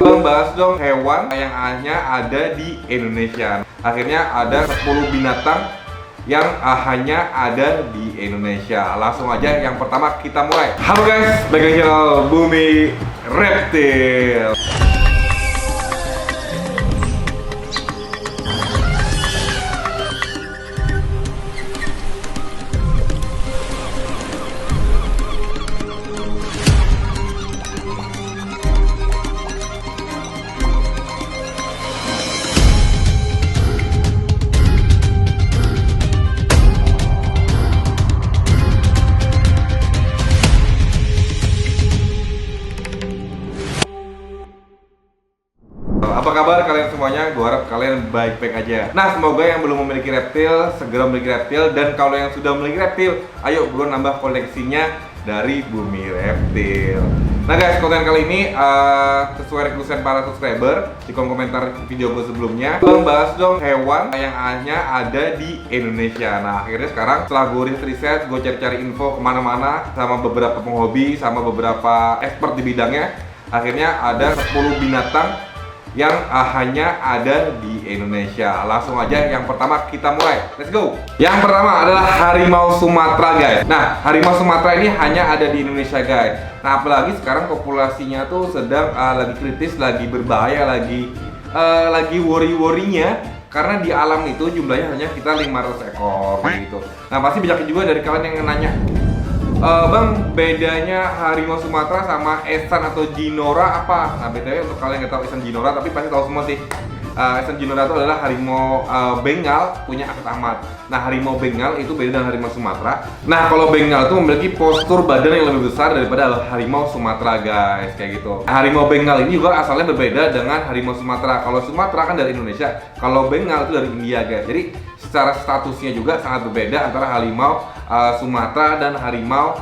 Bahas dong hewan yang hanya ada di Indonesia. Akhirnya ada 10 binatang yang hanya ada di Indonesia. Langsung aja yang pertama kita mulai. Halo guys, balik lagi channel Bumi Reptil. Apa kabar kalian semuanya? Gue harap kalian baik-baik aja. Nah, semoga yang belum memiliki reptil segera memiliki reptil, dan kalau yang sudah memiliki reptil, ayo bro nambah koleksinya dari Bumi Reptil. Nah guys, konten kali ini sesuai requestan para subscriber di kolom komentar video gue sebelumnya, bahas dong hewan yang hanya ada di Indonesia. Nah akhirnya sekarang setelah gue riset, gue cari-cari info kemana-mana sama beberapa penghobi, sama beberapa expert di bidangnya. Akhirnya ada 10 binatang yang hanya ada di Indonesia. Langsung aja yang pertama kita mulai. Let's go. Yang pertama adalah harimau Sumatera guys. Nah, harimau Sumatera ini hanya ada di Indonesia guys. Nah, apalagi sekarang populasinya tuh sedang lagi kritis, lagi berbahaya, lagi worry-worrynya, karena di alam itu jumlahnya hanya kita 500 ekor gitu. Nah, pasti banyak juga dari kalian yang nanya, Bang, bedanya harimau Sumatera sama Esan atau Jinora apa? Nah, bedanya untuk kalian yang tahu Esan Jinora, tapi pasti tahu semua sih. Esan Jinora itu adalah harimau Bengal punya Afid Ahmad. Nah, harimau Bengal itu beda dengan harimau Sumatera. Nah, kalau Bengal itu memiliki postur badan yang lebih besar daripada harimau Sumatera guys, kayak gitu. Nah, harimau Bengal ini juga asalnya berbeda dengan harimau Sumatera. Kalau Sumatera kan dari Indonesia, kalau Bengal itu dari India guys. Jadi secara statusnya juga sangat berbeda antara harimau Sumatera dan harimau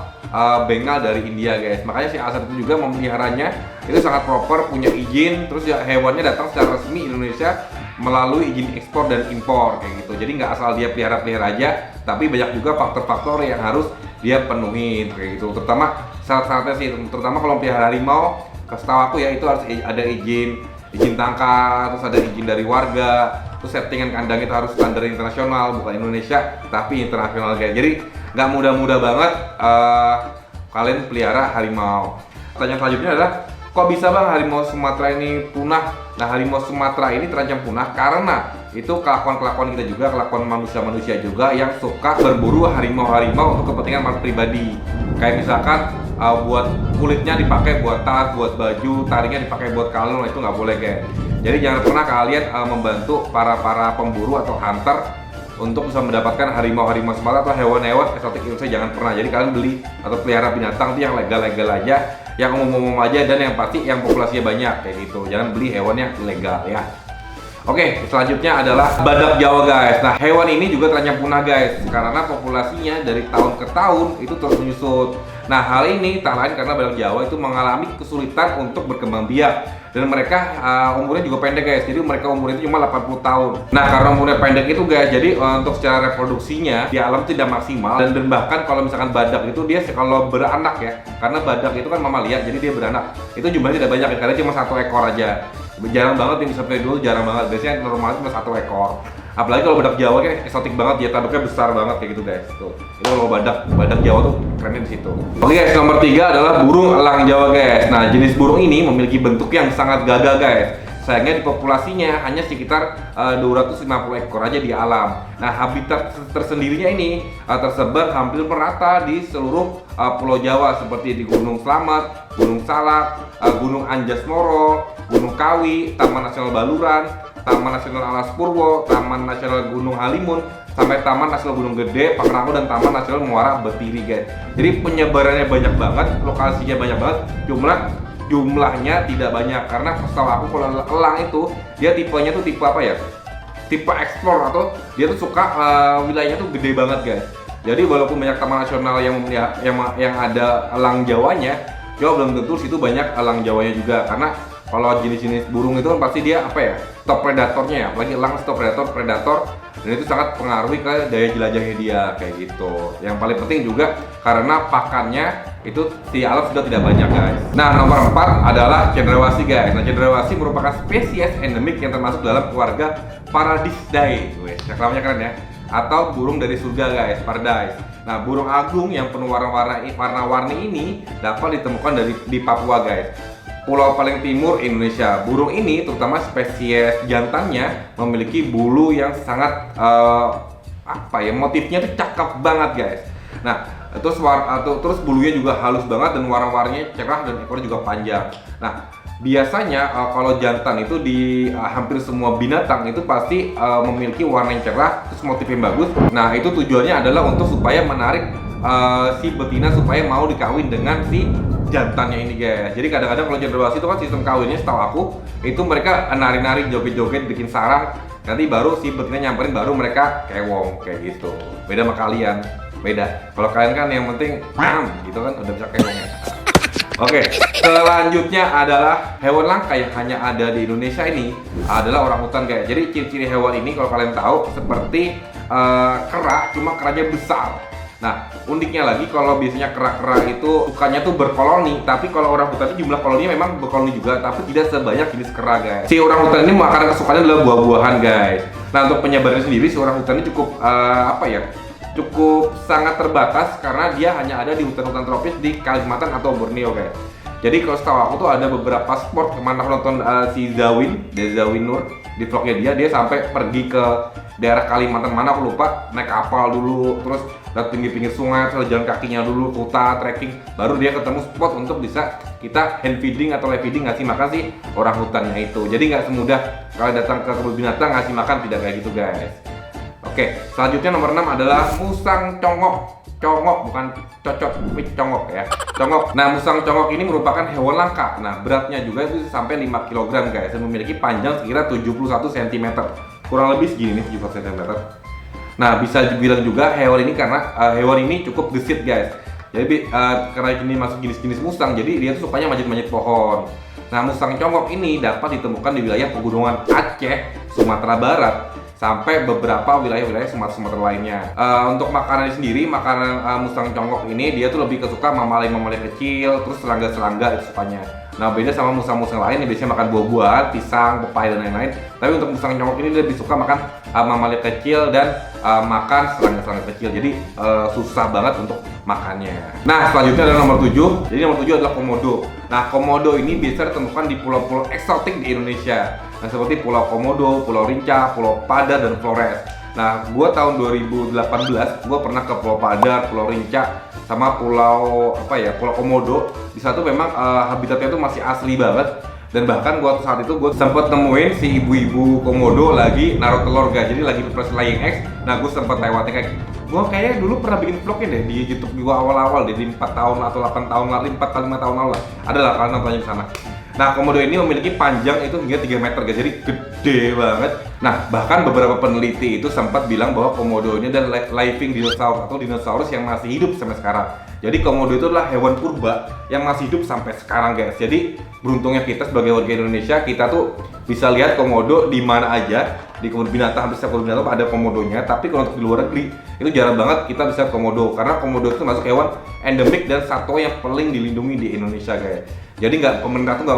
Bengal dari India guys. Makanya si Asad itu juga memeliharanya itu sangat proper, punya izin. Terus ya hewannya datang secara resmi Indonesia melalui izin ekspor dan impor kayak gitu. Jadi nggak asal dia pelihara aja, tapi banyak juga faktor-faktor yang harus dia penuhin kayak gitu. Terutama syarat-syaratnya sih, terutama kalau pelihara harimau, setahu aku ya itu harus ada izin tangkap, terus ada izin dari warga, terus settingan kandang itu harus standar internasional, bukan Indonesia tapi internasional guys. Jadi nggak mudah-mudah banget kalian pelihara harimau. Pertanyaan selanjutnya adalah, kok bisa bang harimau Sumatera ini punah? Nah, harimau Sumatera ini terancam punah karena itu kelakuan kita juga, kelakuan manusia juga yang suka berburu harimau-harimau untuk kepentingan pribadi. Kayak misalkan buat kulitnya dipakai buat tas, buat baju, taringnya dipakai buat kalung, itu nggak boleh guys. Jadi jangan pernah kalian membantu para pemburu atau hunter untuk bisa mendapatkan harimau-harimau Sumatera atau hewan-hewan eksotik Indonesia. Jangan pernah. Jadi kalian beli atau pelihara binatang itu yang legal-legal aja, yang umum-umum aja, dan yang pasti yang populasinya banyak kayak gitu. Jangan beli hewan yang ilegal ya. Oke, selanjutnya adalah badak Jawa guys. Nah, hewan ini juga terancam punah guys karena populasinya dari tahun ke tahun itu terus menyusut. Nah, hal ini tak lain karena badak Jawa itu mengalami kesulitan untuk berkembang biak, dan mereka umurnya juga pendek guys. Jadi mereka umurnya itu cuma 80 tahun. Nah, karena umurnya pendek itu guys, jadi untuk secara reproduksinya di alam tidak maksimal, dan bahkan kalau misalkan badak itu dia kalau beranak ya, karena badak itu kan mamalia, jadi dia beranak itu jumlahnya tidak banyak, karena cuma 1 ekor aja. Jarang banget yang seperti dulu, jarang banget. Biasanya normalnya cuma 1 ekor. Apalagi kalau badak Jawa kan eksotik banget, dia tanduknya besar banget kayak gitu guys. Tuh. Itu kalau badak Jawa tuh kerennya di situ. Oke guys, nomor 3 adalah burung elang Jawa guys. Nah, jenis burung ini memiliki bentuk yang sangat gagah guys. Sayangnya di populasinya hanya sekitar 250 ekor aja di alam. Nah, habitat tersendirinya ini tersebar hampir merata di seluruh Pulau Jawa, seperti di Gunung Slamet, Gunung Salak, Gunung Anjas Moro, Gunung Kawi, Taman Nasional Baluran, Taman Nasional Alas Purwo, Taman Nasional Gunung Halimun, sampai Taman Nasional Gunung Gede, Pangrango, dan Taman Nasional Muara Betiri guys. Jadi penyebarannya banyak banget, lokasinya banyak banget, jumlahnya tidak banyak. Karena setahu aku kalau elang itu dia tipenya tuh tipe apa ya? Tipe ekspor, atau dia tuh suka wilayahnya tuh gede banget guys. Jadi walaupun banyak taman nasional yang ada elang Jawanya, juga belum tentu situ banyak elang Jawanya juga. Karena kalau jenis-jenis burung itu kan pasti dia apa ya, top predatornya ya, apalagi elang top predator, dan itu sangat pengaruhi ke daya jelajahnya dia kayak gitu. Yang paling penting juga karena pakannya itu si alam sudah tidak banyak guys. Nah nomor 4 adalah cendrawasih guys. Nah cendrawasih merupakan spesies endemik yang termasuk dalam keluarga Paradiseidae. Namanya keren ya. Atau burung dari surga guys, paradise. Nah burung agung yang penuh warna-warni ini dapat ditemukan di Papua guys, pulau paling timur Indonesia. Burung ini terutama spesies jantannya memiliki bulu yang sangat motifnya tuh cakep banget guys. Nah terus bulunya juga halus banget dan warna-warninya cerah dan ekornya juga panjang. Nah biasanya kalau jantan itu di hampir semua binatang itu pasti memiliki warna yang cerah terus motif yang bagus. Nah itu tujuannya adalah untuk supaya menarik si betina supaya mau dikawin dengan si jantannya ini guys. Jadi kadang-kadang kalau cendrawasih itu kan sistem kawinnya setahu aku itu mereka nari-nari, joget-joget, bikin sarang, nanti baru si betina nyamperin baru mereka kewong kayak gitu. Beda sama kalian, beda. Kalau kalian kan yang penting gitu kan udah bisa kewong ya. Oke, selanjutnya adalah hewan langka yang hanya ada di Indonesia ini adalah orangutan guys. Jadi ciri-ciri hewan ini kalau kalian tahu seperti kera, cuma keranya besar. Nah, uniknya lagi kalau biasanya kera-kera itu sukanya tuh berkoloni, tapi kalau orangutan ini jumlah koloninya memang berkoloni juga, tapi tidak sebanyak jenis kera guys. Si orangutan ini makanan kesukaannya adalah buah-buahan guys. Nah, untuk penyebarannya sendiri si orangutan ini cukup cukup sangat terbatas karena dia hanya ada di hutan-hutan tropis di Kalimantan atau Borneo guys. Jadi kalau setahu aku tuh ada beberapa spot kemana aku nonton si Zawin Nur di vlognya dia sampai pergi ke daerah Kalimantan mana aku lupa, naik kapal dulu terus lihat pinggir-pinggir sungai, terus jalan kakinya dulu, kuta, trekking, baru dia ketemu spot untuk bisa kita hand feeding atau live feeding ngasih makan si orangutannya itu. Jadi nggak semudah kalau datang ke kebun binatang ngasih makan, tidak kayak gitu guys. Oke, selanjutnya nomor 6 adalah musang congok. Congok bukan cocok, tapi congok ya. Congok. Nah, musang congok ini merupakan hewan langka. Nah, beratnya juga itu sampai 5 kg guys dan memiliki panjang sekira 71 cm. Kurang lebih segini nih, 71 cm. Nah, bisa dibilang juga hewan ini karena hewan ini cukup gesit guys. Jadi karena ini masuk jenis-jenis musang, jadi dia tuh sukanya manjat-manjat pohon. Nah, musang congok ini dapat ditemukan di wilayah pegunungan Aceh, Sumatera Barat, sampai beberapa wilayah-wilayah Sumatera lainnya. Untuk makanan sendiri, makanan musang congok ini dia tuh lebih kesuka mamalia-mamalia kecil, terus serangga-serangga itu sukanya. Nah beda sama musang-musang lain yang biasanya makan buah-buahan, pisang, pepaya dan lain-lain. Tapi untuk musang congok ini dia lebih suka makan mamalia kecil dan makan serangga-serangga kecil. Jadi susah banget untuk makannya. Nah selanjutnya adalah nomor 7. Jadi nomor 7 adalah komodo. Nah komodo ini biasa ditemukan di pulau-pulau eksotik di Indonesia. Nah seperti Pulau Komodo, Pulau Rinca, Pulau Padar, dan Flores. Nah gue tahun 2018 gue pernah ke Pulau Padar, Pulau Rinca, sama Pulau Komodo. Di satu memang habitatnya itu masih asli banget. Dan bahkan saat itu gue sempet nemuin si ibu-ibu komodo lagi naruh telur guys. Jadi lagi proses laying eggs. Nah gue sempet lewatin kayak gue kayaknya dulu pernah bikin vlognya deh di YouTube gue awal-awal deh, di 4 tahun atau 8 tahun lalu, 4 atau 5 tahun lalu lah. Adalah kalian nontonnya di sana. Nah komodo ini memiliki panjang itu hingga 3 meter guys, jadi gede banget. Nah bahkan beberapa peneliti itu sempat bilang bahwa komodo ini adalah living dinosaurus atau dinosaurus yang masih hidup sampai sekarang. Jadi komodo itu adalah hewan purba yang masih hidup sampai sekarang guys. Jadi beruntungnya kita sebagai warga Indonesia, kita tuh bisa lihat komodo di mana aja. Di kebun binatang, hampir setiap kebun binatang ada komodonya. Tapi kalau untuk di luar negeri itu jarang banget kita bisa komodo, karena komodo itu masuk hewan endemik dan satwa yang paling dilindungi di Indonesia guys. Jadi pemerintah tuh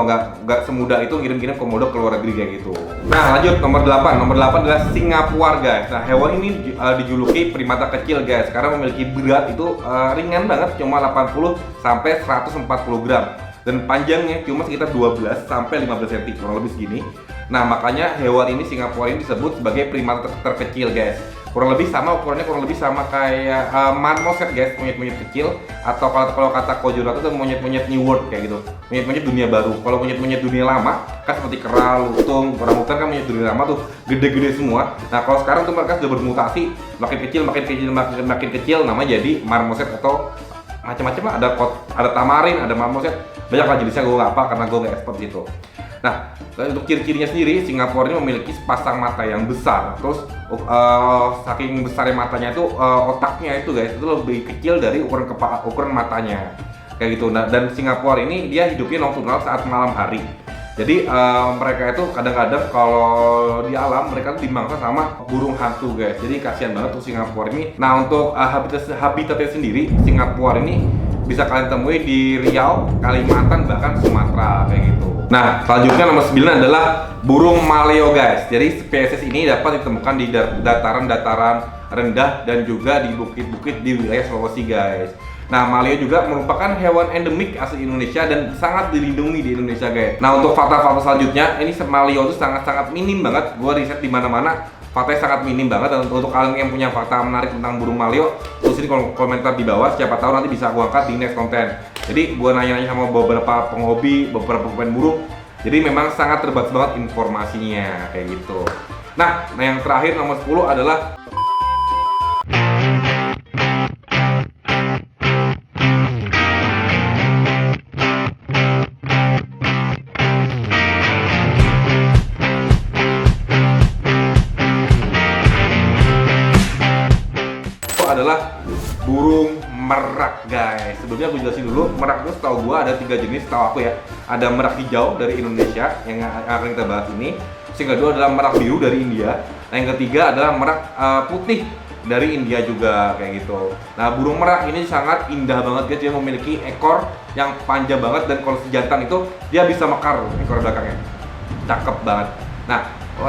nggak semudah itu ngirim-ngirim komodo ke luar negeri kayak gitu. Nah lanjut nomor 8. Nomor 8 adalah singapuar guys. Nah hewan ini dijuluki primata kecil guys karena memiliki berat itu ringan banget, cuma 80 sampai 140 gram. Dan panjangnya cuma sekitar 12 sampai 15 cm, kurang lebih segini. Nah makanya hewan ini singapuar ini disebut sebagai primata terkecil guys. Ukurannya kurang lebih sama kayak marmoset guys, monyet-monyet kecil, atau kalau kata Kojorato itu monyet-monyet New World kayak gitu, monyet-monyet dunia baru. Kalau monyet-monyet dunia lama kan seperti kera, lutung, orangutan kan monyet dunia lama tuh gede-gede semua. Nah kalau sekarang tuh mereka sudah bermutasi, makin kecil, namanya jadi marmoset atau macam-macam lah. Ada tamarin, ada marmoset, banyak lah jenisnya, gue nggak apa karena gue nggak expert gitu. Nah, untuk ciri-cirinya sendiri, singapuar ini memiliki sepasang mata yang besar. Terus saking besarnya matanya itu, otaknya itu guys, itu lebih kecil dari ukuran matanya. Kayak gitu. Nah, dan singapuar ini dia hidupnya nokturnal saat malam hari. Jadi mereka itu kadang-kadang kalau di alam mereka tuh dimangsa sama burung hantu guys. Jadi kasihan banget tuh singapuar ini. Nah, untuk habitatnya sendiri, singapuar ini bisa kalian temui di Riau, Kalimantan, bahkan Sumatera kayak gitu. Nah, selanjutnya nomor 9 adalah burung maleo guys. Jadi spesies ini dapat ditemukan di dataran-dataran rendah dan juga di bukit-bukit di wilayah Sulawesi guys. Nah, maleo juga merupakan hewan endemik asli Indonesia dan sangat dilindungi di Indonesia guys. Nah, untuk fakta-fakta selanjutnya, ini maleo itu sangat-sangat minim banget. Gua riset di mana-mana, faktanya sangat minim banget. Dan untuk kalian yang punya fakta menarik tentang burung maleo, tulis di kolom komentar di bawah. Siapa tahu nanti bisa gua angkat di next konten. Jadi gua nanya-nanya sama beberapa penghobi, beberapa pemain burung. Jadi memang sangat terbatas banget informasinya kayak gitu. Nah, yang terakhir nomor 10 adalah burung merak guys. Sebelumnya aku jelasin dulu, merak itu setahu gua ada 3 jenis, setahu aku ya. Ada merak hijau dari Indonesia yang akan kita bahas ini. Yang kedua adalah merak biru dari India. Nah, yang ketiga adalah merak putih dari India juga kayak gitu. Nah, burung merak ini sangat indah banget guys. Dia memiliki ekor yang panjang banget dan kalau sejantan itu dia bisa mekar ekor belakangnya. Cakep banget. Nah,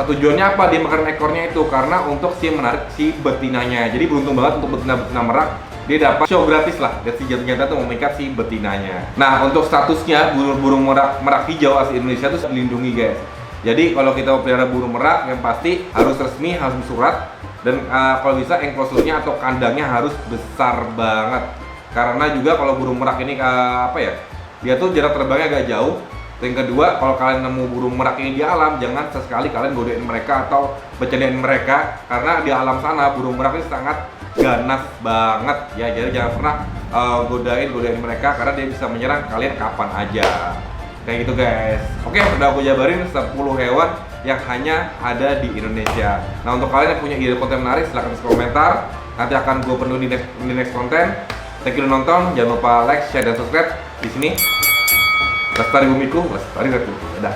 tujuannya apa dia mekarin ekornya itu? Karena untuk menarik si betinanya. Jadi beruntung banget untuk betina-betina merak, dia dapat show gratis lah. Dan si jantan-jantan tuh memikat si betinanya. Nah, untuk statusnya burung merak hijau asli Indonesia itu dilindungi guys. Jadi kalau kita mau pelihara burung merak, yang pasti harus resmi, harus bersurat, dan kalau bisa enclosure-nya atau kandangnya harus besar banget. Karena juga kalau burung merak ini dia tuh jarak terbangnya agak jauh. Yang kedua, kalau kalian nemu burung merak ini di alam, jangan sesekali kalian godain mereka atau bercandain mereka, karena di alam sana burung merak ini sangat ganas banget ya. Jadi jangan pernah godain mereka karena dia bisa menyerang kalian kapan aja. Kayak gitu guys. Oke, udah aku jabarin 10 hewan yang hanya ada di Indonesia. Nah, untuk kalian yang punya ide konten menarik, silahkan tulis komentar. Nanti akan gue penuhi di next konten. Thank you udah nonton. Jangan lupa like, share, dan subscribe di sini. Lestari Bumiku, Lestari Retuku. Dadah.